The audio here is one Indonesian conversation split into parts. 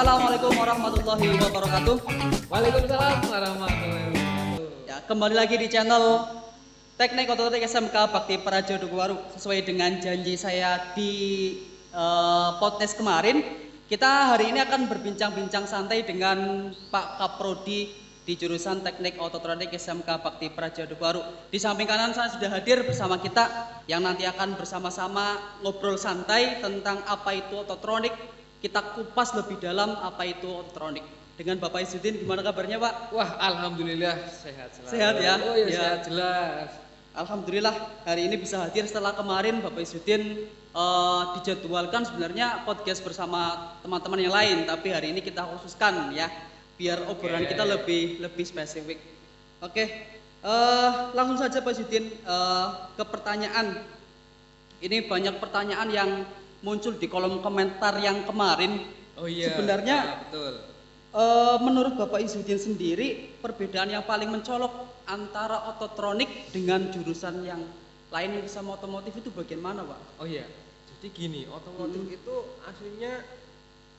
Assalamualaikum warahmatullahi wabarakatuh. Waalaikumsalam warahmatullahi wabarakatuh. Ya, kembali lagi di channel Teknik Otomotif SMK Bakti Praja Dukuwaru. Sesuai dengan janji saya di podcast kemarin, kita hari ini akan berbincang-bincang santai dengan Pak Kaprodi di jurusan Teknik Ototronik SMK Bakti Praja Dukuwaru. Di samping kanan saya sudah hadir bersama kita yang nanti akan bersama-sama ngobrol santai tentang apa itu ototronik. Kita kupas lebih dalam apa itu ototronik. Dengan Bapak Izzuddin, gimana kabarnya Pak? Wah, alhamdulillah sehat selalu. Sehat ya? Oh iya, Ya. sehat jelas. Alhamdulillah hari ini bisa hadir setelah kemarin Bapak Izzuddin dijadwalkan sebenarnya podcast bersama teman-teman yang lain, tapi hari ini kita khususkan ya biar obrolan kita lebih spesifik. Oke, langsung saja Pak Izzuddin ke pertanyaan. Ini banyak pertanyaan yang muncul di kolom komentar yang kemarin. Oh iya. Sebenarnya betul. menurut Bapak Izzuddin sendiri, perbedaan yang paling mencolok antara ototronik dengan jurusan yang lain yang sama otomotif itu bagian mana, Pak? Oh iya. Jadi gini, otomotif itu aslinya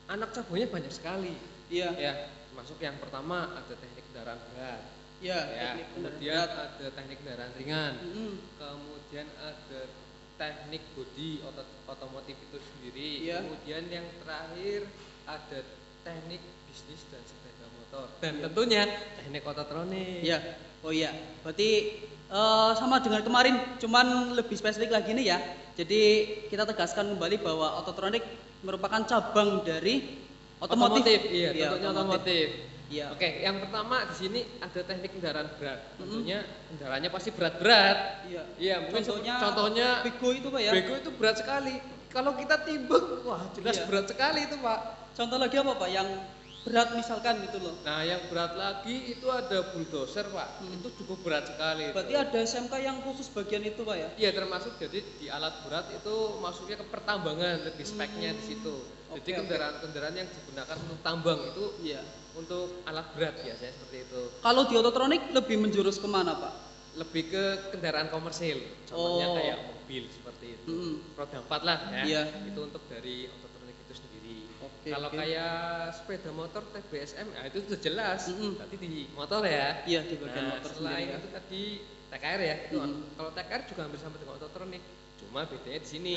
anak cabangnya banyak sekali. Iya. Ya, termasuk yang pertama ada teknik kendaraan berat. Iya. Ya, teknik kemudian kendaraan. ada teknik kendaraan ringan. Mm-mm. Kemudian ada teknik bodi otomotif itu sendiri. Iya. Kemudian yang terakhir ada teknik bisnis dan sepeda motor. Dan Iya. tentunya teknik ototronik. Iya. Oh iya. Berarti sama dengan kemarin, cuman lebih spesifik lagi nih ya. Jadi kita tegaskan kembali bahwa ototronik merupakan cabang dari otomotif. Iya, tentunya otomotif. Iya. Oke, yang pertama di sini ada teknik kendaraan berat. Tentunya kendaraannya pasti berat-berat. Iya. Iya, mungkin Contohnya Bego itu Pak ya. bego itu berat sekali. Kalau kita timbang, wah jelas Iya. berat sekali itu, Pak. Contoh lagi apa Pak yang berat misalkan gitu loh. Nah, yang berat lagi itu ada bulldozer, Pak. Itu cukup berat sekali. Berarti ada SMK yang khusus bagian itu Pak ya? Iya, termasuk jadi di alat berat itu masuknya ke pertambangan, lebih speknya di situ. Jadi Oke. kendaraan-kendaraan yang digunakan untuk tambang itu Iya. untuk alat berat biasanya seperti itu. Kalau di ototronik lebih menjurus kemana Pak? Lebih ke kendaraan komersil, contohnya Oh. kayak mobil seperti itu. Mm-mm. Roda 4 lah ya. Iya. Itu untuk dari ototronik itu sendiri. Oke, Kalau oke. kayak sepeda motor TBSM, ya itu sudah jelas. Mm-mm. Berarti di motor ya. Iya di bagian Nah, motor selain sendiri ya. itu tadi TKR ya. Itu Mm-mm. kalau TKR juga hampir sama dengan ototronik. Cuma bedanya di sini.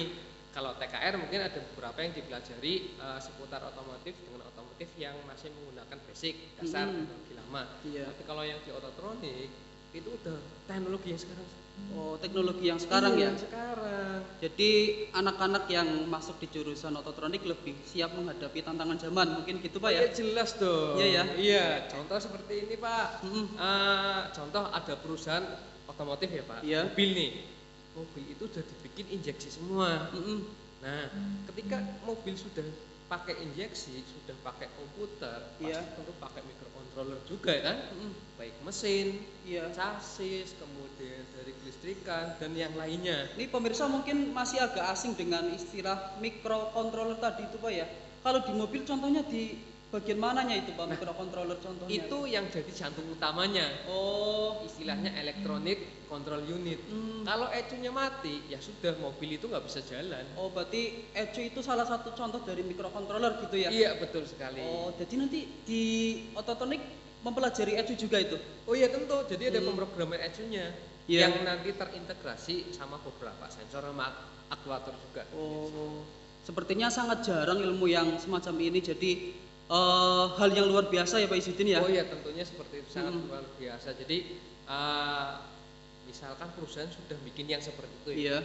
Kalau TKR mungkin ada beberapa yang dipelajari seputar otomotif dengan otomotif yang masih menggunakan basic dasar teknologi lama. Iya. Tapi kalau yang di ototronik itu udah teknologi yang sekarang. Oh teknologi yang sekarang ya. Iya, sekarang. Jadi anak-anak yang masuk di jurusan ototronik lebih siap menghadapi tantangan zaman mungkin gitu Pak ya? Iya jelas dong. Iya ya. Iya, contoh seperti ini Pak. Mm-mm. Contoh ada perusahaan otomotif ya Pak. Iya. Mobil nih. Mobil itu sudah dibikin injeksi semua. Mm-mm. Nah, ketika mobil sudah pakai injeksi, sudah pakai komputer, Iya. pasti tentu pakai microcontroller juga kan? Mm-mm. Baik mesin, Iya. chassis, kemudian dari kelistrikan dan yang lainnya. Ini pemirsa mungkin masih agak asing dengan istilah microcontroller tadi itu Pak ya. Kalau di mobil contohnya di bagian mananya itu Pak microcontroller contohnya? Itu yang jadi jantung utamanya. Oh, Istilahnya electronic control unit. Kalau ECU-nya mati, ya sudah mobil itu nggak bisa jalan. oh berarti ECU itu salah satu contoh dari microcontroller gitu ya? Iya betul sekali. Oh, jadi nanti di ototronik mempelajari ECU juga itu? Oh iya tentu. Jadi ada pemrograman ECU-nya Iya. yang nanti terintegrasi sama beberapa sensor sama aktuator juga. Oh, sepertinya sangat jarang ilmu yang semacam ini. Jadi hal yang luar biasa ya Pak Izzuddin ya? Oh iya tentunya seperti itu sangat luar biasa. Jadi misalkan perusahaan sudah bikin yang seperti itu ya, Iya.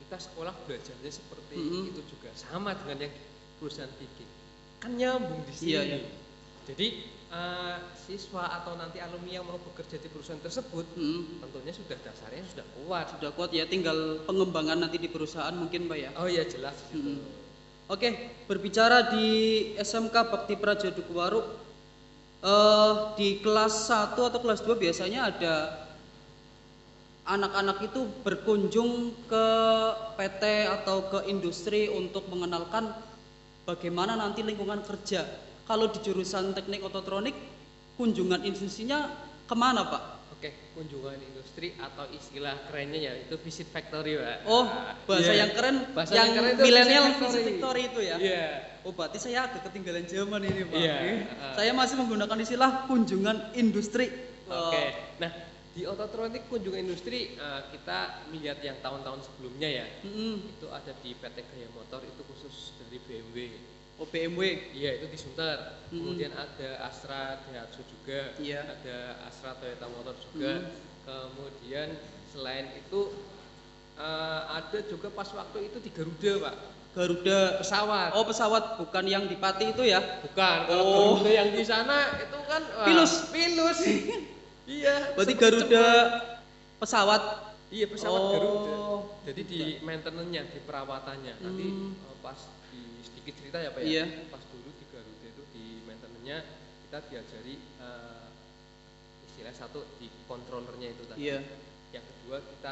kita sekolah belajarnya seperti Mm-mm. itu juga sama dengan yang perusahaan bikin. Kan nyambung di sini. Iya, iya. Jadi siswa atau nanti alumni yang mau bekerja di perusahaan tersebut tentunya sudah dasarnya sudah kuat. Sudah kuat ya, tinggal pengembangan nanti di perusahaan mungkin Pak ya? Oh iya jelas. Gitu. Oke, berbicara di SMK Bakti Praja Dukuwaru, di kelas 1 atau kelas 2 biasanya ada anak-anak itu berkunjung ke PT atau ke industri untuk mengenalkan bagaimana nanti lingkungan kerja. Kalau di jurusan teknik ototronik, kunjungan institusinya kemana Pak? Oke, kunjungan industri atau istilah kerennya ya itu visit factory, Pak. Oh, bahasa Iya. yang keren, Bahasa yang yang keren itu milenial visit factory. visit factory itu ya. Iya. Oh, berarti saya agak ketinggalan zaman ini, Pak. Iya. Saya masih menggunakan istilah kunjungan industri. Oke. Nah, di Autotronic kunjungan industri kita melihat yang tahun-tahun sebelumnya ya. Itu ada di PT Gaya Motor itu khusus dari BMW. Oh, BMW. Iya, itu di Sunter. Kemudian ada Astra Daihatsu juga. Iya. Ada Astra Toyota Motor juga. Kemudian selain itu ada juga pas waktu itu di Garuda, Pak. Garuda Pesawat. Oh, pesawat bukan yang di Pati itu ya? Bukan, kalau Oh. Garuda yang di sana itu kan Pilus. Pilus. Iya. Berarti sempet Garuda cepet. pesawat. Iya, pesawat Oh. Garuda. Jadi di maintenance-nya, di perawatannya. Nanti pas di sedikit cerita ya, Pak ya. Iya. Pas dulu di Garuda itu di maintenance-nya kita diajari istilah satu di controllernya itu tadi. Iya. Yang kedua kita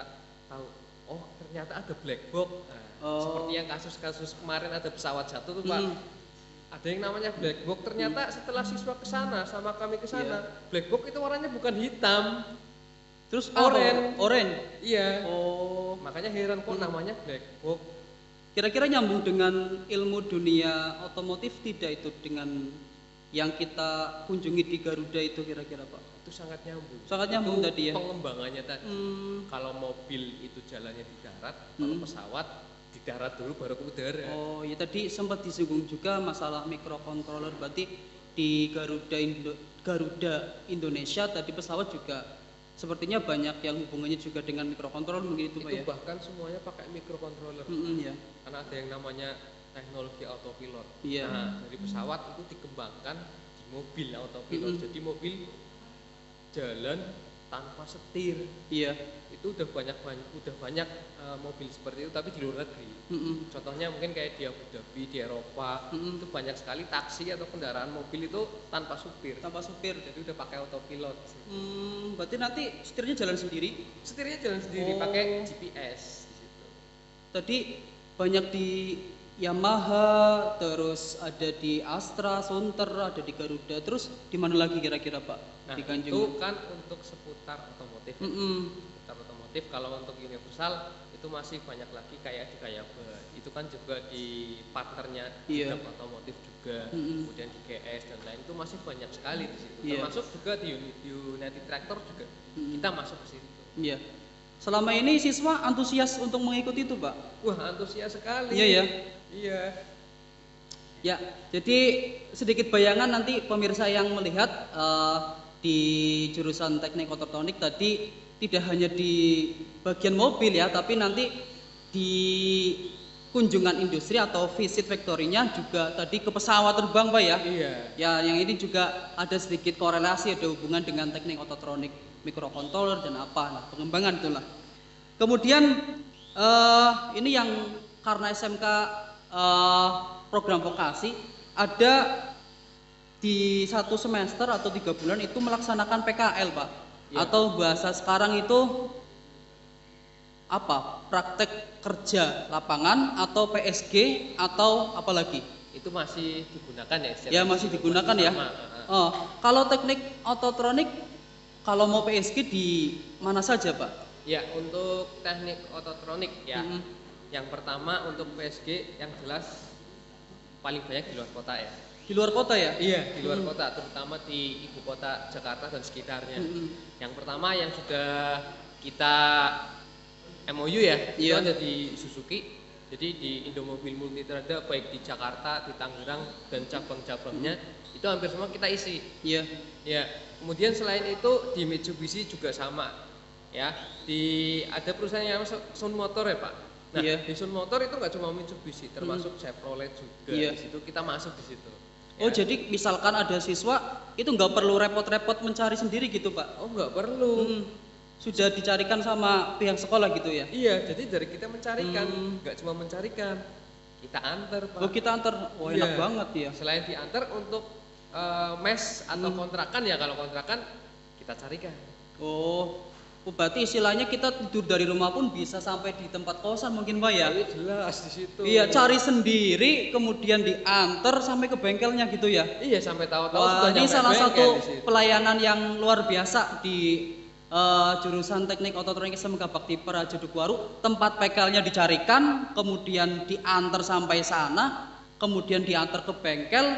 tahu oh ternyata ada black box. Nah, Oh. seperti yang kasus-kasus kemarin ada pesawat jatuh tuh, Pak. Ada yang namanya black box. Ternyata setelah siswa ke sana sama kami ke sana, black box itu warnanya bukan hitam. Terus Oren. Oren. Iya. Oh, Makanya heran kok namanya black box. kira-kira nyambung dengan ilmu dunia otomotif tidak itu dengan yang kita kunjungi di Garuda itu kira-kira, Pak? Itu sangat nyambung. Sangat nyambung Itu tadi ya? Pengembangannya tadi. Kalau mobil itu jalannya di darat, kalau pesawat di darat dulu baru ke udara. Oh, ya tadi sempat disinggung juga masalah microcontroller. Berarti di Garuda Indonesia tadi pesawat juga sepertinya banyak yang hubungannya juga dengan microcontroller mungkin itu, Pak Itu ya? bahkan semuanya pakai microcontroller. Ya. Karena ada yang namanya teknologi autopilot. Iya. Nah, dari pesawat itu dikembangkan di mobil autopilot. Jadi mobil jalan tanpa setir. Iya. Itu udah banyak mobil seperti itu tapi di luar negeri. Contohnya mungkin kayak di Abu Dhabi, di Eropa, itu banyak sekali taksi atau kendaraan mobil itu tanpa supir. Tanpa supir. Jadi udah pakai autopilot. Berarti nanti setirnya jalan sendiri. Setirnya jalan sendiri pakai GPS di situ. Tadi banyak di Yamaha, terus ada di Astra, Sunter, ada di Garuda. Terus di mana lagi kira-kira, Pak? Nah, Di itu Kanjeng. kan untuk seputar otomotif. Seputar otomotif. Kalau untuk universal itu masih banyak lagi kayak di Kayaba. Itu kan juga di partnernya Iya. Gudang otomotif juga. Kemudian di GS dan lain itu masih banyak sekali di situ. Iya. Termasuk juga di United Tractor juga kita masuk ke situ. Iya. Selama ini siswa antusias untuk mengikuti itu, Pak? Wah, antusias sekali. Iya ya. Iya. Ya, jadi sedikit bayangan nanti pemirsa yang melihat di jurusan teknik ototronik tadi tidak hanya di bagian mobil ya, tapi nanti di kunjungan industri atau visit factory-nya juga tadi ke pesawat terbang, Pak ya. Iya. Ya, yang ini juga ada sedikit korelasi, ada hubungan dengan teknik ototronik, microcontroller dan apa, nah, pengembangan itulah. Kemudian ini yang karena SMK program vokasi ada di 1 semester atau 3 bulan itu melaksanakan PKL, Pak. Ya. Atau bahasa sekarang itu apa? Praktek kerja lapangan atau PSG atau apa lagi? Itu masih digunakan ya? Ya masih digunakan ya. Kalau teknik ototronik, kalau mau PSG di mana saja, Pak? Ya, untuk teknik ototronik ya. Yang pertama untuk PSG yang jelas paling banyak di luar kota ya. Di luar kota ya? Iya, di luar kota, terutama di ibu kota Jakarta dan sekitarnya. Yang pertama yang sudah kita MOU ya, itu ada di Suzuki. Jadi di Indomobil Multitrada baik di Jakarta, di Tangerang dan cabang-cabangnya itu hampir semua kita isi. Iya. Ya. Kemudian selain itu di Mitsubishi juga sama. Ya, ada perusahaan yang Sun Motor ya, Pak. Nah, di Sun Motor itu nggak cuma Mitsubishi, termasuk Chevrolet juga. Di situ kita masuk di situ. Oh, jadi misalkan ada siswa itu nggak perlu repot-repot mencari sendiri gitu, Pak? Oh, nggak perlu. Sudah dicarikan sama pihak sekolah gitu ya? Iya, jadi dari kita mencarikan, nggak cuma mencarikan, kita antar, Pak. Oh, kita antar. Wah, enak banget ya. Selain diantar untuk mes atau kontrakan ya, kalau kontrakan kita carikan. Oh, berarti istilahnya kita tidur dari rumah pun bisa sampai di tempat kosan mungkin, Pak ya? Iya, jelas di situ. Iya, cari sendiri kemudian diantar sampai ke bengkelnya gitu ya? Iya, sampai tahu-tahu Wah, sudah ini nyampe salah bengkel satu di situ. pelayanan yang luar biasa di jurusan Teknik Ototronik SMK Bakti Praja Dukuharu, tempat PKL-nya dicarikan, kemudian diantar sampai sana, kemudian diantar ke bengkel,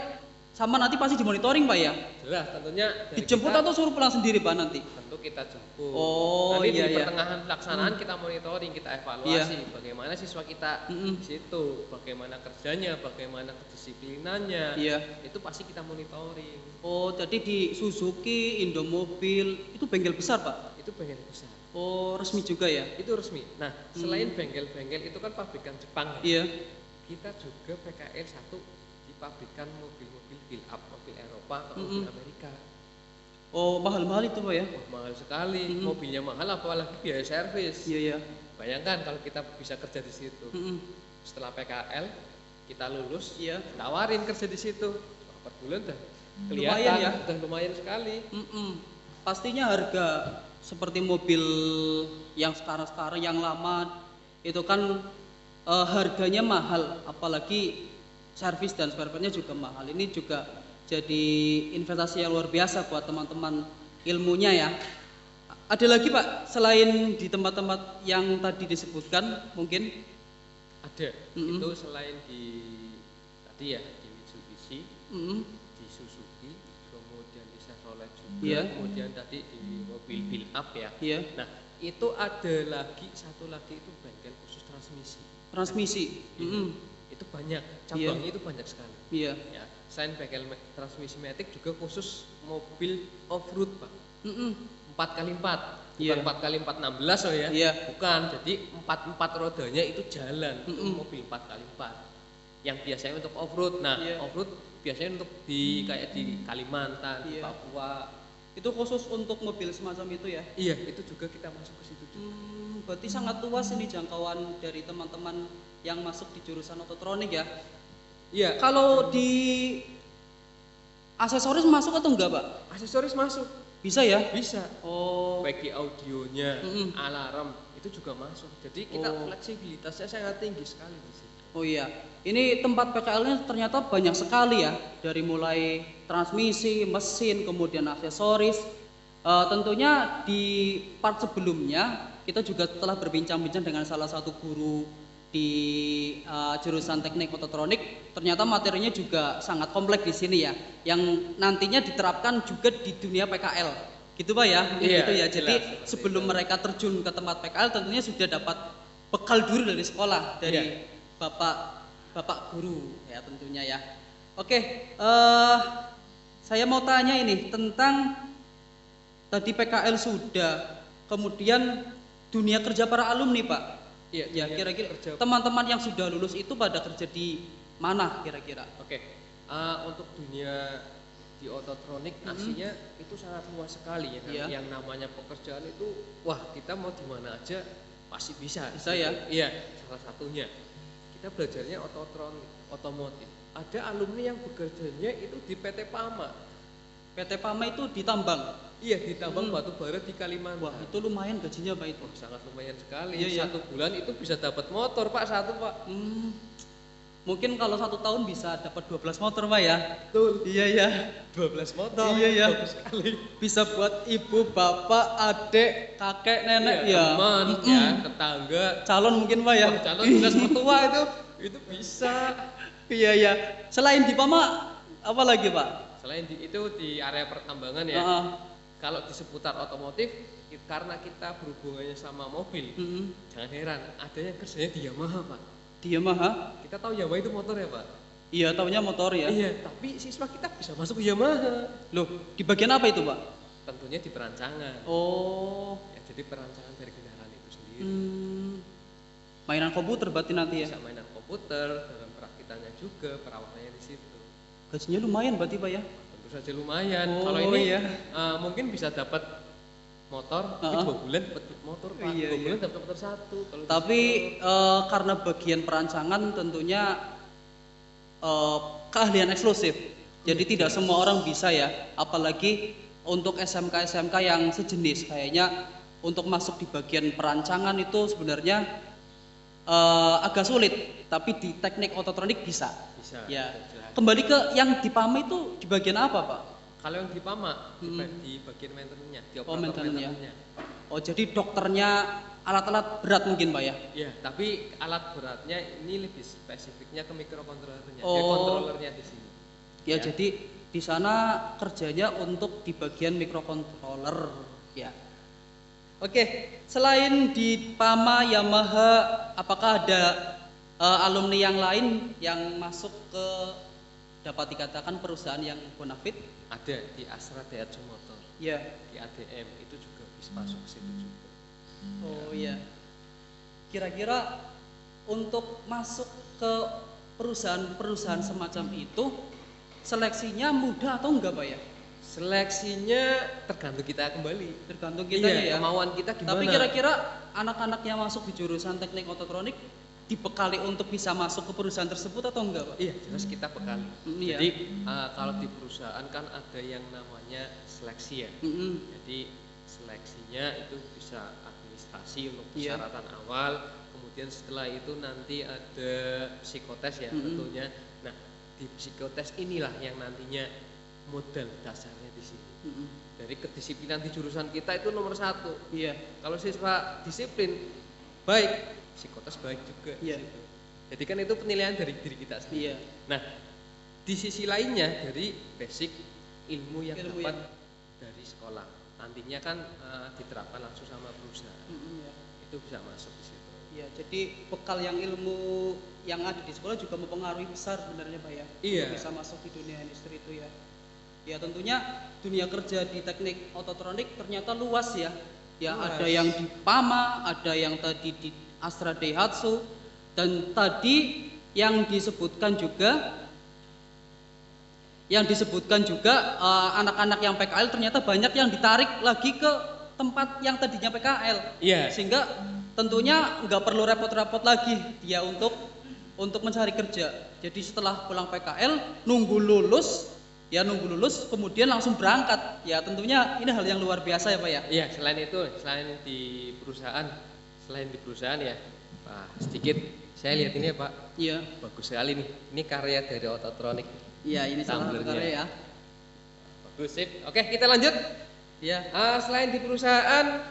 sama nanti pasti dimonitoring Pak ya? Jelas, tentunya dari Dijemput kita, atau suruh pulang sendiri Pak nanti? tentu kita jemput. Oh, Nanti iya, di iya. pertengahan pelaksanaan kita monitoring, kita evaluasi bagaimana siswa kita Mm-mm. di situ, bagaimana kerjanya, bagaimana kedisiplinannya. Iya. Itu pasti kita monitoring. Oh, jadi di Suzuki, Indomobil, itu bengkel besar Pak? Itu bengkel besar. Oh, resmi juga ya? Itu resmi. Nah, selain bengkel-bengkel itu kan pabrikan Jepang. Iya. Kita juga PKL satu di pabrikan mobil-mobil build up, mobil Eropa atau mobil Amerika. Oh, mahal-mahal itu Pak ya? Wah, mahal sekali. Mobilnya mahal apalagi biaya servis. Iya, iya. Bayangkan kalau kita bisa kerja di situ. Setelah PKL kita lulus, Iya. tawarin kerja di situ. Wah, per bulan dah kelihatan Lumayan ya? udah lumayan sekali. Pastinya harga seperti mobil yang sekarang-sekarang yang lama itu kan harganya mahal, apalagi servis dan spare partnya juga mahal. Ini juga jadi investasi yang luar biasa buat teman-teman ilmunya ya. Ada lagi Pak selain di tempat-tempat yang tadi disebutkan mungkin? Ada. Itu selain di tadi ya di Mitsubishi, di Suzuki, kemudian di Chevrolet juga, Iya. kemudian tadi di mobil build up ya. Iya. Nah, itu ada lagi satu lagi itu bengkel khusus transmisi. Transmisi. Itu banyak, cabangnya itu banyak sekali. Iya. Ya, selain bengkel transmisi matic juga khusus mobil off-road, Pak. 4x4, bukan Iya. 4x4 16 oh ya. Iya. Bukan, jadi 4 rodanya itu jalan, itu mobil 4x4. Yang biasanya untuk off-road. Nah, Iya. off-road biasanya untuk di kayak di Kalimantan, di Iya. Papua. Itu khusus untuk mobil semacam itu ya? Iya, itu juga kita masuk ke situ juga. Berarti sangat luas ini jangkauan dari teman-teman yang masuk di jurusan ototronik ya. Iya, Kalau di aksesoris masuk atau enggak Pak? aksesoris masuk. Bisa ya? Bisa. Oh, Baik di audionya, alarm itu juga masuk. Jadi kita fleksibilitasnya sangat tinggi sekali di situ. oh iya. Ini tempat PKL-nya ternyata banyak sekali ya. Dari mulai transmisi, mesin, kemudian aksesoris. Tentunya di part sebelumnya kita juga telah berbincang-bincang dengan salah satu guru di jurusan Teknik Ototronik. Ternyata materinya juga sangat kompleks di sini ya, yang nantinya diterapkan juga di dunia PKL. Gitu Pak ya? Mungkin Iya, gitu ya. jelas, Jadi seperti sebelum mereka terjun ke tempat PKL tentunya sudah dapat bekal dulu dari sekolah, dari bapak guru ya tentunya ya. Oke, saya mau tanya ini tentang tadi PKL sudah, kemudian dunia kerja para alumni Pak. Iya, Ya dunia kira-kira kerja. teman-teman yang sudah lulus itu pada kerja di mana kira-kira? Oke, untuk dunia di ototronik aslinya itu sangat luas sekali ya kan. Iya. Yang namanya pekerjaan itu, wah kita mau di mana aja pasti bisa. Bisa ya? Iya, salah satunya kita belajarnya otomotif. Ada alumni yang bekerjanya itu di PT Pama. PT Pama itu ditambang. Iya, di tambang batu bara di Kalimantan. Wah, itu lumayan gajinya Pak itu. Wah, sangat lumayan sekali. Iya, iya. 1 bulan itu bisa dapat motor Pak, satu Pak. Mungkin kalau 1 tahun bisa dapat 12 motor Pak ya. Betul. Iya ya. 12 motor. Iya, iya. Bagus sekali. Bisa buat ibu, bapak, adik, kakek, nenek Iya, ya. teman, ya, tetangga. Calon mungkin Pak ya. Wah, calon jelas mertua itu bisa. Iya ya. Selain di Pama apa lagi Pak? Selain itu di area pertambangan ya. Heeh. Kalau di seputar otomotif, karena kita berhubungannya sama mobil, jangan heran, ada yang kerjanya di Yamaha Pak. Di Yamaha? Kita tahu Yamaha itu motor ya Pak. Iya, taunya motor ya. Iya, tapi siswa kita bisa masuk ke Yamaha. Loh, di bagian apa itu Pak? Tentunya di perancangan. Oh, Ya, jadi perancangan dari kendaraan itu sendiri. mainan komputer berarti nanti ya. Bisa mainan komputer, dalam perakitannya juga, perawatannya di situ. Gajinya lumayan berarti Pak ya. Tentu saja lumayan. Oh, Kalau ini iya. mungkin bisa dapat motor, tapi 2 bulan dapat motor Pak. Iya, 2 bulan dapat motor 1. Kalau Tapi karena bagian perancangan tentunya keahlian eksklusif. Jadi tidak semua orang bisa ya, apalagi untuk SMK-SMK yang sejenis. Kayaknya untuk masuk di bagian perancangan itu sebenarnya agak sulit, tapi di teknik ototronik bisa. bisa. Ya. Jelas. Kembali ke yang di PAMA itu di bagian apa Pak? Kalau yang di PAMA di bagian maintenance-nya, di operator maintenance-nya. maintenance-nya. Oh, jadi dokternya alat-alat berat mungkin Pak ya? Iya, tapi alat beratnya ini lebih spesifiknya ke microcontrollernya, Oh. controllernya di sini. Ya, jadi di sana kerjanya untuk di bagian microcontroller ya. Oke, selain di PAMA, Yamaha, apakah ada alumni yang lain yang masuk ke dapat dikatakan perusahaan yang bonafit? Ada di Astra Daihatsu Motor. Ya. Di ADM itu juga bisa masuk ke situ juga. Oh iya. Kira-kira untuk masuk ke perusahaan-perusahaan semacam itu seleksinya mudah atau enggak Pak ya? Seleksinya tergantung kita kembali. Tergantung kita ya. Kemauan kita gimana. Tapi kira-kira anak-anak yang masuk di jurusan teknik ototronik dibekali untuk bisa masuk ke perusahaan tersebut atau enggak Pak? Iya, jelas kita bekali. Iya. Jadi kalau di perusahaan kan ada yang namanya seleksi ya. Jadi seleksinya itu bisa administrasi untuk persyaratan awal, kemudian setelah itu nanti ada psikotes ya tentunya. Nah, di psikotes inilah yang nantinya modal dasarnya di sini. Dari kedisiplinan di jurusan kita itu nomor 1. Iya. Kalau siswa disiplin baik, psikotes baik juga. Iya. Jadi kan itu penilaian dari diri kita sendiri. Iya. Nah, di sisi lainnya dari basic ilmu yang dapat dari sekolah, nantinya kan diterapkan langsung sama perusahaan. Itu bisa masuk di situ. Ya, jadi bekal yang ilmu yang ada di sekolah juga mempengaruhi besar sebenarnya Pak ya. Iya. Untuk bisa masuk di dunia industri itu ya. Ya tentunya dunia kerja di teknik ototronik ternyata luas ya. Ya luas. Ada yang di PAMA, ada yang tadi di Astra Daihatsu, dan tadi yang disebutkan juga anak-anak yang PKL ternyata banyak yang ditarik lagi ke tempat yang tadinya PKL. Iya. Sehingga tentunya nggak perlu repot-repot lagi dia untuk mencari kerja. Jadi setelah pulang PKL nunggu lulus kemudian langsung berangkat. Ya tentunya ini hal yang luar biasa ya Pak ya. Iya, selain di perusahaan ya Pak, sedikit saya lihat ini ya Pak. Iya. Bagus sekali nih. Ini karya dari Ototronik. Iya, ini salah satu karya ya. Bagus sip. Oke, kita lanjut. Iya. Selain di perusahaan,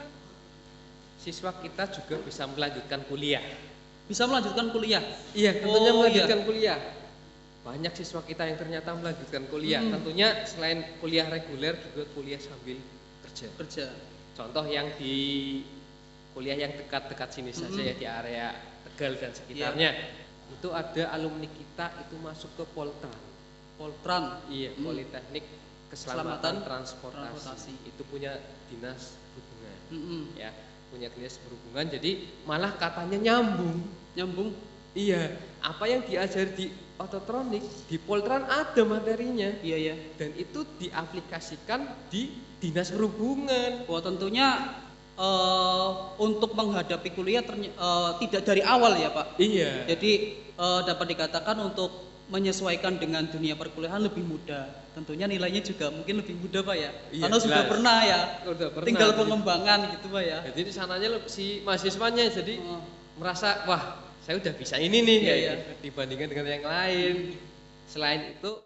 siswa kita juga bisa melanjutkan kuliah. Bisa melanjutkan kuliah? Iya, tentunya melanjutkan kuliah. Banyak siswa kita yang ternyata melanjutkan kuliah. Tentunya selain kuliah reguler juga kuliah sambil kerja. Contoh yang di kuliah yang dekat-dekat sini saja ya, di area Tegal dan sekitarnya. Itu ada alumni kita itu masuk ke Poltran. Iya, Politeknik Keselamatan Transportasi. Itu punya dinas perhubungan. Ya, punya dinas perhubungan. Jadi malah katanya nyambung. Iya, apa yang diajari di Ototronik di Poltran ada materinya. Iya. Dan itu diaplikasikan di dinas perhubungan. Wah, tentunya untuk menghadapi kuliah tidak dari awal ya Pak. Iya. Jadi dapat dikatakan untuk menyesuaikan dengan dunia perkuliahan lebih mudah. Tentunya nilainya juga mungkin lebih mudah Pak ya. Iya, karena sudah pernah ya. Tinggal pengembangan gitu Pak ya. Jadi di sananya si mahasiswanya jadi merasa wah saya udah bisa ini nih dibandingkan dengan yang lain. Selain itu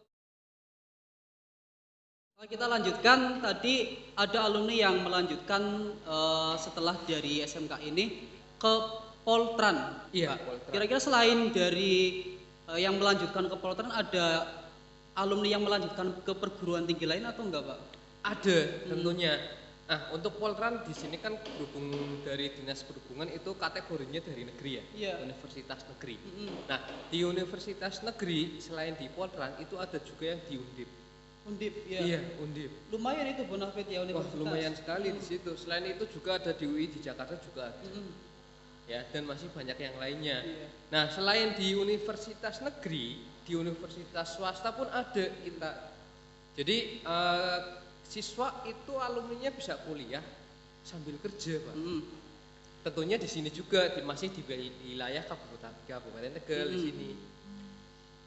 kita lanjutkan, tadi ada alumni yang melanjutkan setelah dari SMK ini ke Poltran. Iya, Poltran. Kira-kira selain dari yang melanjutkan ke Poltran ada alumni yang melanjutkan ke perguruan tinggi lain atau enggak Pak? Ada tentunya. Nah, untuk Poltran di sini kan berhubung dari dinas perhubungan itu kategorinya dari negeri ya, universitas negeri. Nah, di universitas negeri selain di Poltran itu ada juga yang di Undip. Undip ya. Iya, Undip. Lumayan itu bonafit ya universitas. Wah, lumayan sekali di situ. Selain itu juga ada di UI di Jakarta juga ada. Ya, dan masih banyak yang lainnya. Nah, selain di universitas negeri, di universitas swasta pun ada kita. Jadi siswa itu alumninya bisa kuliah sambil kerja Pak. Tentunya di sini juga masih di wilayah Kabupaten Tegal di sini.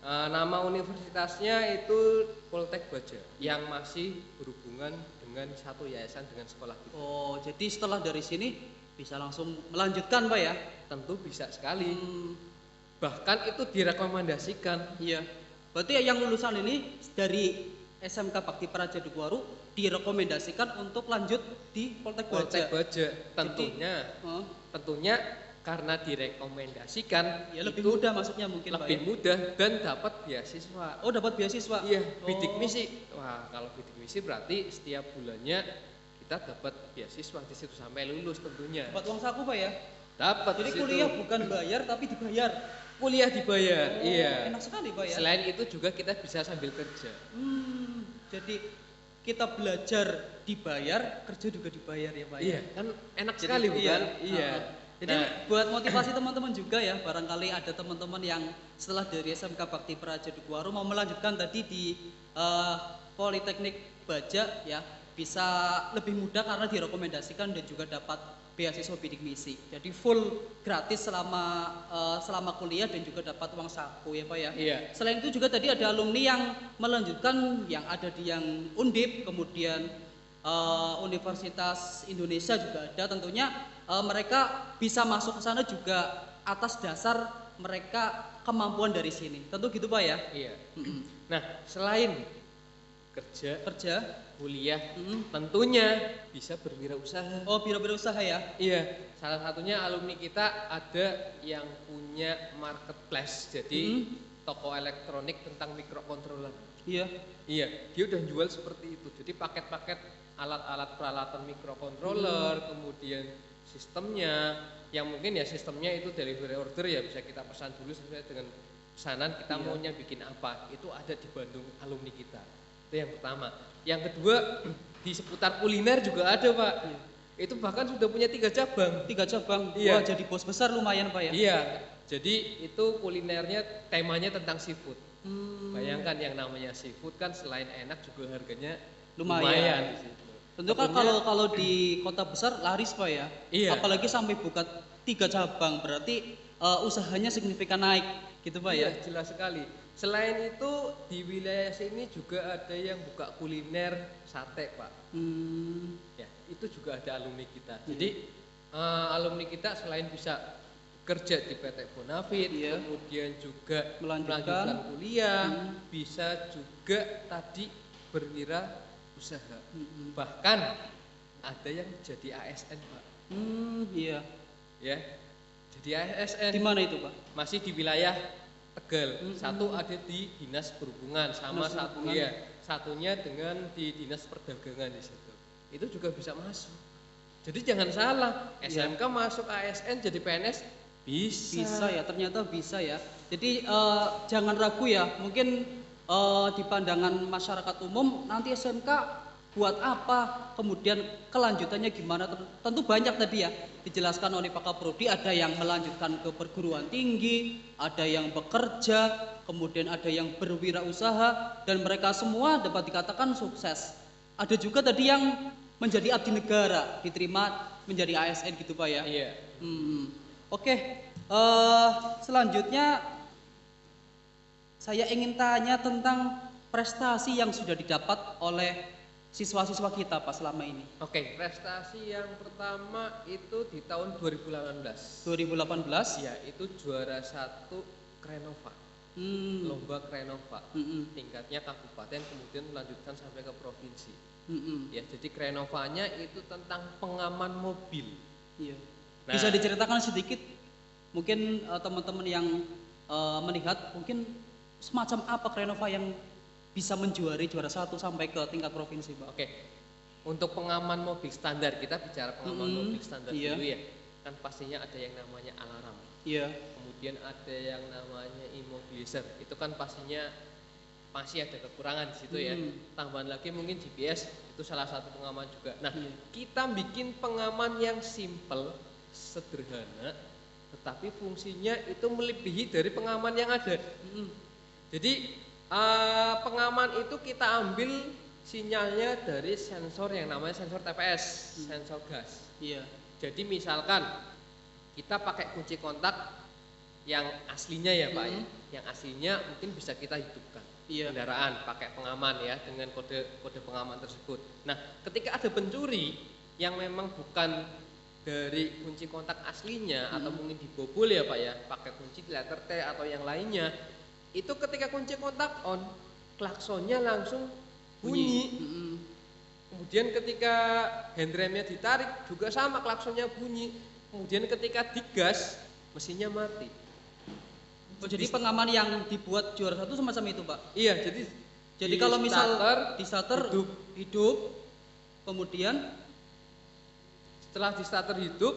Nama universitasnya itu Poltek Baja yang masih berhubungan dengan satu yayasan dengan sekolah kita. Oh, jadi setelah dari sini bisa langsung melanjutkan Pak ya? Tentu bisa sekali. Bahkan itu direkomendasikan. Iya. Berarti yang lulusan ini dari SMK Bakti Praja Dukuharu direkomendasikan untuk lanjut di Poltek Poltek Baja. Baja. Jadi, Tentunya karena direkomendasikan ya lebih itu mudah maksudnya mungkin Pak lebih ya? mudah dan dapat beasiswa. Oh, dapat beasiswa. Iya, bidik misi. Wah, kalau bidik misi berarti setiap bulannya kita dapat beasiswa di situ sampai lulus tentunya. Dapat uang saku Pak ya? Dapat. Jadi kuliah bukan bayar tapi dibayar. Kuliah dibayar. Oh, iya. Enak sekali Pak ya. Selain itu juga kita bisa sambil kerja. Jadi kita belajar dibayar, kerja juga dibayar ya Pak ya. Iya, kan enak sekali bukan? Iya. Jadi buat motivasi teman-teman juga ya, barangkali ada teman-teman yang setelah dari SMK Bakti Praja Dukuharu mau melanjutkan tadi di Politeknik Baja ya, bisa lebih mudah karena direkomendasikan dan juga dapat beasiswa bidik misi. Jadi full gratis selama kuliah dan juga dapat uang saku ya Pak ya. Iya. Selain itu juga tadi ada alumni yang melanjutkan yang ada di yang Undip, kemudian Universitas Indonesia juga ada. Tentunya mereka bisa masuk ke sana juga atas dasar mereka kemampuan dari sini. Tentu gitu Pak ya. Iya. Nah, selain kerja, kuliah, tentunya bisa berwirausaha. Oh, berwirausaha ya? Iya, salah satunya alumni kita ada yang punya marketplace, jadi toko elektronik tentang microcontroller. Iya. Iya, dia udah jual seperti itu. Jadi paket-paket alat-alat peralatan microcontroller, kemudian sistemnya, yang mungkin ya sistemnya itu delivery order ya bisa kita pesan dulu sesuai dengan pesanan kita maunya bikin apa. Itu ada di Bandung alumni kita. Itu yang pertama. Yang kedua di seputar kuliner juga ada Pak. Itu bahkan sudah punya 3 cabang. 3 cabang. Iya. Wah, jadi bos besar lumayan Pak ya. Iya. Jadi itu kulinernya temanya tentang seafood. Bayangkan yang namanya seafood kan selain enak juga harganya lumayan. Tentu kan kalau di kota besar laris Pak ya. Iya. Apalagi sampai buka 3 cabang berarti usahanya signifikan naik gitu Pak ya. Iya, jelas sekali. Selain itu di wilayah sini juga ada yang buka kuliner sate Pak. Ya, itu juga ada alumni kita. Jadi alumni kita selain bisa kerja di PT Bonafit, kemudian juga melanjutkan kuliah, bisa juga tadi berwirausaha. Bahkan ada yang jadi ASN Pak. Iya. Ya, jadi ASN. Di mana itu Pak? Masih di wilayah Tegal. Satu ada di Dinas Perhubungan sama satunya dengan di Dinas Perdagangan di situ. Itu juga bisa masuk. Jadi jangan salah, SMK masuk ASN jadi PNS bisa. Bisa ya, ternyata bisa ya. Jadi jangan ragu ya. Mungkin di pandangan masyarakat umum nanti SMK buat apa, kemudian kelanjutannya gimana, tentu banyak tadi ya dijelaskan oleh Pak Kaprodi. Ada yang melanjutkan ke perguruan tinggi, ada yang bekerja, kemudian ada yang berwirausaha, dan mereka semua dapat dikatakan sukses. Ada juga tadi yang menjadi abdi negara, diterima menjadi ASN gitu Pak ya. Iya. Oke, selanjutnya saya ingin tanya tentang prestasi yang sudah didapat oleh siswa-siswa kita Pak selama ini. Oke, prestasi yang pertama itu di tahun 2018. 2018? Ya, itu juara 1 Krenova. Lomba Krenova. Tingkatnya kabupaten kemudian melanjutkan sampai ke provinsi. Ya, jadi Krenovanya itu tentang pengaman mobil. Iya. Bisa diceritakan sedikit? Mungkin teman-teman yang melihat mungkin semacam apa Krenova yang bisa menjuari juara 1 sampai ke tingkat provinsi Pak. Oke, untuk pengaman mobil standar, kita bicara pengaman mobil standar dulu ya. Kan pastinya ada yang namanya alarm. Iya. Kemudian ada yang namanya immobilizer. Itu kan pastinya masih ada kekurangan di situ ya. Tambahan lagi mungkin GPS itu salah satu pengaman juga. Nah, kita bikin pengaman yang simple, sederhana, tetapi fungsinya itu melebihi dari pengaman yang ada. Jadi pengaman itu kita ambil sinyalnya dari sensor yang namanya sensor TPS, sensor gas. Iya. Jadi misalkan kita pakai kunci kontak yang aslinya ya Pak ya, yang aslinya mungkin bisa kita hidupkan. Kendaraan pakai pengaman ya dengan kode pengaman tersebut. Nah, ketika ada pencuri yang memang bukan dari kunci kontak aslinya atau mungkin dibobol ya Pak ya, pakai kunci letter T atau yang lainnya. Itu ketika kunci kontak on, klaksonnya langsung bunyi. Kemudian ketika handremnya ditarik juga sama, klaksonnya bunyi. Kemudian ketika digas mesinnya mati. Oh, jadi pengaman yang dibuat juara 1 semacam itu, Pak? Iya, jadi kalau misal di starter hidup, kemudian setelah di starter hidup,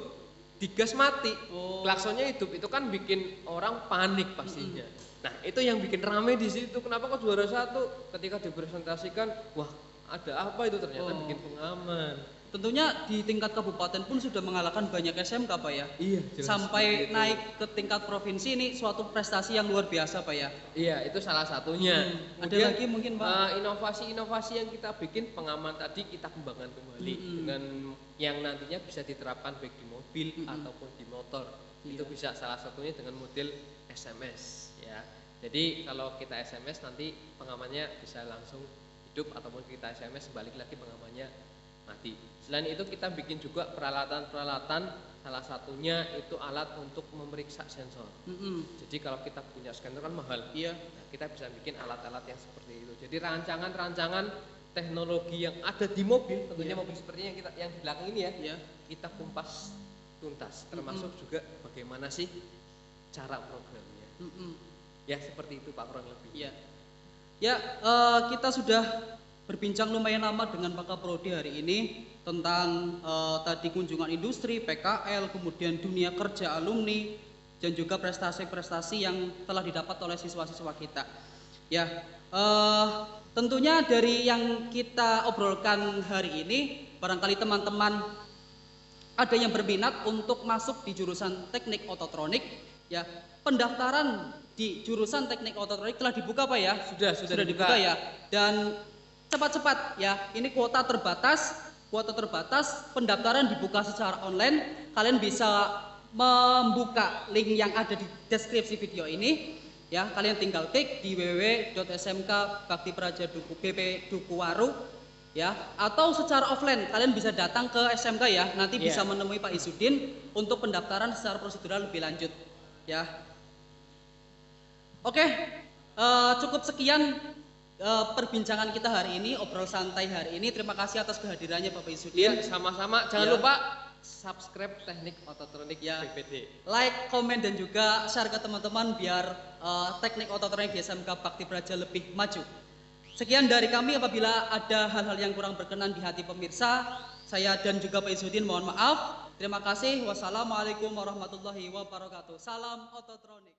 digas mati. Oh. Klaksonnya hidup, itu kan bikin orang panik pastinya. Nah, itu yang bikin rame di situ. Kenapa kok juara 1? Ketika dipresentasikan, wah, ada apa itu, ternyata bikin pengaman. Tentunya di tingkat kabupaten pun sudah mengalahkan banyak SMK, Pak ya. Iya, jelas. Sampai naik ke tingkat provinsi, ini suatu prestasi yang luar biasa, Pak ya. Iya, itu salah satunya. Ada lagi mungkin, Pak? Inovasi-inovasi yang kita bikin, pengaman tadi kita kembangkan kembali dengan yang nantinya bisa diterapkan baik di mobil ataupun di motor. Itu bisa salah satunya dengan model SMS ya. Jadi kalau kita SMS nanti pengamannya bisa langsung hidup, ataupun kita SMS balik lagi pengamannya mati. Selain itu kita bikin juga peralatan-peralatan, salah satunya itu alat untuk memeriksa sensor. Jadi kalau kita punya scanner kan mahal. Iya. Nah, kita bisa bikin alat-alat yang seperti itu. Jadi rancangan-rancangan teknologi yang ada di mobil, tentunya mobil seperti yang di belakang ini ya, kita kumpas tuntas. Termasuk juga bagaimana sih cara programnya. Ya seperti itu Pak, kurang lebih. Ya, kita sudah berbincang lumayan lama dengan Pak Kaprodi hari ini tentang tadi kunjungan industri, PKL, kemudian dunia kerja alumni, dan juga prestasi-prestasi yang telah didapat oleh siswa-siswa kita. Ya, tentunya dari yang kita obrolkan hari ini, barangkali teman-teman ada yang berminat untuk masuk di jurusan teknik ototronik, ya, pendaftaran di jurusan teknik ototronik telah dibuka, Pak ya? Sudah dibuka ya. Dan cepat-cepat ya, ini kuota terbatas, pendaftaran dibuka secara online. Kalian bisa membuka link yang ada di deskripsi video ini ya. Kalian tinggal klik di www.smkbaktipraja.bp.dukuwaru ya, atau secara offline kalian bisa datang ke SMK ya. Nanti bisa menemui Pak Izudin untuk pendaftaran secara prosedural lebih lanjut ya. Oke, cukup sekian perbincangan kita hari ini, obrol santai hari ini. Terima kasih atas kehadirannya Bapak Izudin. Ya, sama-sama. Jangan lupa subscribe Teknik Ototronik BPD. Like, komen, dan juga share ke teman-teman biar Teknik Ototronik di SMK Bakti Praja lebih maju. Sekian dari kami. Apabila ada hal-hal yang kurang berkenan di hati pemirsa, saya dan juga Pak Izudin mohon maaf. Terima kasih. Wassalamualaikum warahmatullahi wabarakatuh. Salam Ototronik.